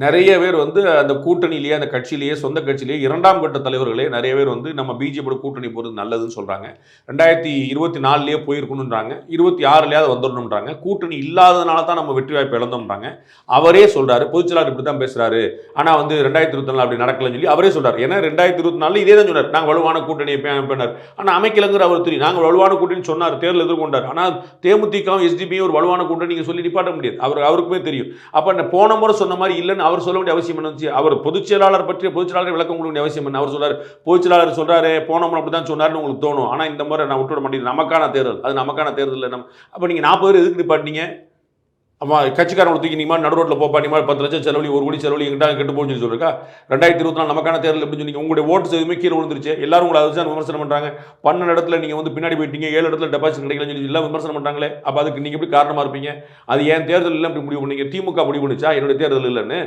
நெறைய பேர் வந்து அந்த கூட்டணியிலேயே, அந்த கட்சியிலேயே, சொந்த கட்சியிலேயே 2ஆம் கட்ட தலைவர்களே நெறைய பேர் வந்து நம்ம பிஜேபியோட கூட்டணி போறது நல்லதுன்னு சொல்றாங்க. 2024லயே போயிருக்கணுன்றாங்க. 26லயாவது வந்துரணும்ன்றாங்க. கூட்டணி இல்லாததுனால தான் நம்ம வெற்றி வாய்ப்பு இழந்தோம்ன்றாங்க. அவரே சொல்றாரு. பொதுச் செயலாளர் இப்படி தான் பேசுறாரு. ஆனா வந்து 2024 அப்படி நடக்கலன்னு சொல்லி அவரே சொல்றாரு. ஏன்னா 2024 இதே தான் சொன்னாரு. நாங்க வலுவான கூட்டணியை அமைப்போம்னாரு. ஆனா அமைக்கலங்கிற அவர் தெரியும். நாங்க வலுவான கூட்டணி சொன்னார். தேர்தல் எதிர்கொண்டார். ஆனா தேமுதிகவும், எஸ்டிபியும் ஒரு வலுவான கூட்டணி நீங்க சொல்லி நிப்பாட்ட முடியாது. அவருக்குமே தெரியும். அப்ப போன முறை சொன்ன மாதிரி இல்லன்னு அவர் சொல்ல வேண்டிய அவசியம் என்ன வந்துச்சு? அவர் பொதுச் செயலாளர் பற்றி பொதுச் செயலாளர் விளக்கம் கொடுக்க வேண்டிய அவசியம் என்ன? அவர் சொல்றாரு, பொதுச் செயலாளர் சொல்றாரு, போன முறை அப்படிதான் சொன்னாருன்னு உங்களுக்கு தோணும். ஆனா இந்த முறை நான் விட்டுவிட மாட்டேன். நமக்கான தேர்தல். அது நமக்கான தேர்தல் இல்ல. அப்ப நீங்க 40 பேர் எதுக்கு நிப்பாட்டினீங்க? ஆமா கட்சிக்காரங்களை தூக்கி நீ மாதிரி நடு ரோட்ல போப்பா, நீ மாதிரி 10 லட்சம் செலவழி, 1 கோடி செலவழி எங்கிட்ட கெட்டு போன்னு சொல்லி சொல்லிருக்கா? 2024 நமக்கான தேர்தல் எப்படின்னு சொன்னீங்க? உங்களுடைய ஓட்டு எதுவுமே கீழே விழுந்துருச்சு. எல்லாரும் உங்களை அதை விமர்சனம் பண்றாங்க. 12 இடத்துல நீங்க வந்து பின்னாடி போயிட்டீங்க, 7 இடத்துல டெபாசிட் கிடைக்கலன்னு சொல்லி எல்லாம் விமர்சனம் பண்றாங்களே. அப்ப அதுக்கு நீங்க எப்படி காரணமா இருப்பீங்க? அது ஏன் தேர்தல் இல்லை அப்படி முடிவு பண்ணீங்க? திமுக முடிவு பண்ணுச்சா என்னுடைய தேர்தல் இல்லைன்னு?